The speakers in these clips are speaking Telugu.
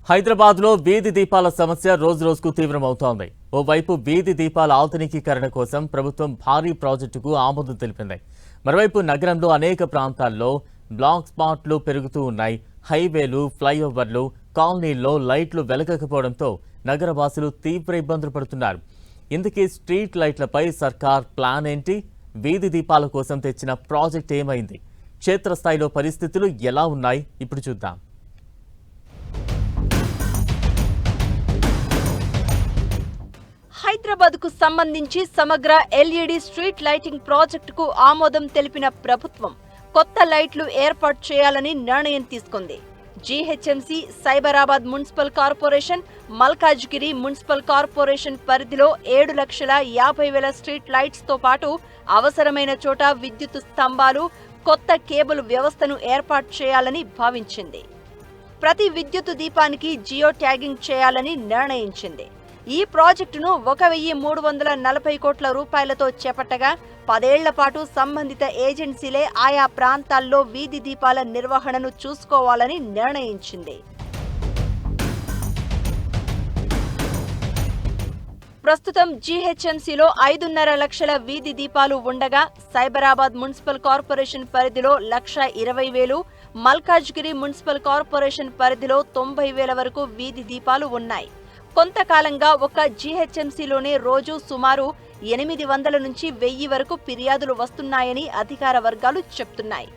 హైదరాబాద్లో వీధి దీపాల సమస్య రోజురోజుకు తీవ్రమవుతోంది. ఓవైపు వీధి దీపాల ఆధునికీకరణ కోసం ప్రభుత్వం భారీ ప్రాజెక్టుకు ఆమోదం తెలిపింది. మరోవైపు నగరంలో అనేక ప్రాంతాల్లో బ్లాక్ స్పాట్లు పెరుగుతూ ఉన్నాయి. హైవేలు, ఫ్లైఓవర్లు, కాలనీల్లో లైట్లు వెలగకపోవడంతో నగరవాసులు తీవ్ర ఇబ్బందులు పడుతున్నారు. ఇందుకే స్ట్రీట్ లైట్లపై సర్కార్ ప్లాన్ ఏంటి? వీధి దీపాల కోసం తెచ్చిన ప్రాజెక్ట్ ఏమైంది? క్షేత్రస్థాయిలో పరిస్థితులు ఎలా ఉన్నాయి? ఇప్పుడు చూద్దాం. హైదరాబాద్కు సంబంధించి సమగ్ర ఎల్ఈడి స్ట్రీట్ లైటింగ్ ప్రాజెక్టుకు ఆమోదం తెలిపిన ప్రభుత్వం కొత్త లైట్లు ఏర్పాటు చేయాలని నిర్ణయం తీసుకుంది. GHMC, Cyberabad municipal corporation, Malkajgiri municipal corporation పరిధిలో 7,50,000 స్ట్రీట్ లైట్స్ తో పాటు అవసరమైన చోట విద్యుత్ స్తంభాలు, కొత్త కేబుల్ వ్యవస్థను ఏర్పాటు చేయాలని భావించింది. ప్రతి విద్యుత్ దీపానికి జియో ట్యాగింగ్ చేయాలని నిర్ణయించింది. ఈ ప్రాజెక్టును 1,340 కోట్ల రూపాయలతో చేపట్టగా 10 ఏళ్ల పాటు సంబంధిత ఏజెన్సీలే ఆయా ప్రాంతాల్లో వీధి దీపాల నిర్వహణను చూసుకోవాలని నిర్ణయించింది. ప్రస్తుతం జీహెచ్ఎంసీలో 5.5 లక్షల వీధి దీపాలు ఉండగా సైబరాబాద్ మున్సిపల్ కార్పొరేషన్ పరిధిలో 1,20,000, మల్కాజ్గిరి మున్సిపల్ కార్పొరేషన్ పరిధిలో 90,000 వరకు వీధి దీపాలు ఉన్నాయి. కొంతకాలంగా ఒక జీహెచ్ఎంసీలోనే రోజు సుమారు 800 నుంచి 1000 వరకు ఫిర్యాదులు వస్తున్నాయని అధికార వర్గాలు చెప్తున్నాయి.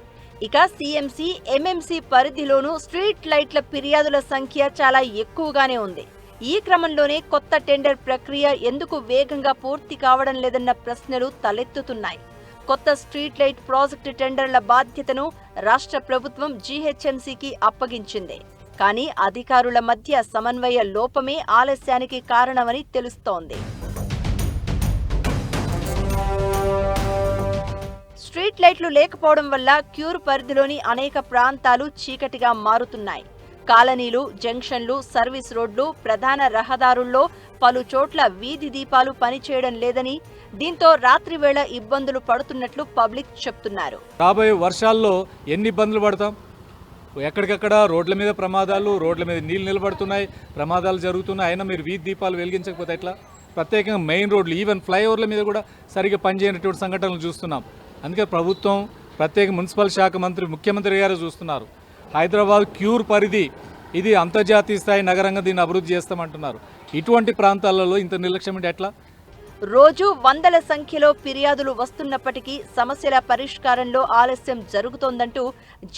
ఇక సీఎంసీ, ఎంఎంసీ పరిధిలోనూ స్ట్రీట్ లైట్ల ఫిర్యాదుల సంఖ్య చాలా ఎక్కువగానే ఉంది. ఈ క్రమంలోనే కొత్త టెండర్ ప్రక్రియ ఎందుకు వేగంగా పూర్తి కావడం లేదన్న ప్రశ్నలు తలెత్తుతున్నాయి. కొత్త స్ట్రీట్ లైట్ ప్రాజెక్టు టెండర్ల బాధ్యతను రాష్ట్ర ప్రభుత్వం జీహెచ్ఎంసీకి అప్పగించింది. కానీ అధికారుల మధ్య సమన్వయ లోపమే ఆలస్యానికి కారణమని తెలుస్తోంది. స్ట్రీట్ లైట్లు లేకపోవడం వల్ల క్యూర్ పరిధిలోని అనేక ప్రాంతాలు చీకటిగా మారుతున్నాయి. కాలనీలు, జంక్షన్లు, సర్వీస్ రోడ్లు, ప్రధాన రహదారుల్లో పలు చోట్ల వీధి దీపాలు పనిచేయడం లేదని, దీంతో రాత్రి వేళ ఇబ్బందులు పడుతున్నట్లు పబ్లిక్ చెప్తున్నారు. రాబోయే వర్షాల్లో ఎన్ని ఇబ్బందులు పడతాం? ఎక్కడికక్కడ రోడ్ల మీద ప్రమాదాలు, రోడ్ల మీద నీళ్లు నిలబడుతున్నాయి, ప్రమాదాలు జరుగుతున్నాయి. అయినా మీరు వీధి దీపాలు వెలిగించకపోతే ఎట్లా? ప్రత్యేకంగా మెయిన్ రోడ్లు, ఈవెన్ ఫ్లైఓవర్ల మీద కూడా సరిగ్గా పనిచేయనటువంటి సంఘటనలు చూస్తున్నాం. అందుకే ప్రభుత్వం, ప్రత్యేక మున్సిపల్ శాఖ మంత్రి, ముఖ్యమంత్రి గారు చూస్తున్నారు. హైదరాబాద్ క్యూర్ పరిధి, ఇది అంతర్జాతీయ స్థాయి నగరంగా దీన్ని అభివృద్ధి చేస్తామంటున్నారు. ఇటువంటి ప్రాంతాలలో ఇంత నిర్లక్ష్యం అంటే ఎట్లా? రోజు వందల సంఖ్యలో ఫిర్యాదులు వస్తున్నప్పటికీ సమస్యల పరిష్కారంలో ఆలస్యం జరుగుతోందంటూ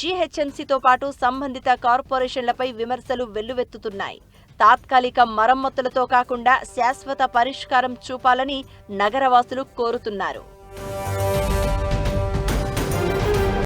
జీహెచ్ఎంసీతో పాటు సంబంధిత కార్పొరేషన్లపై విమర్శలు వెల్లువెత్తుతున్నాయి. తాత్కాలిక మరమ్మతులతో కాకుండా శాశ్వత పరిష్కారం చూపాలని నగరవాసులు కోరుతున్నారు.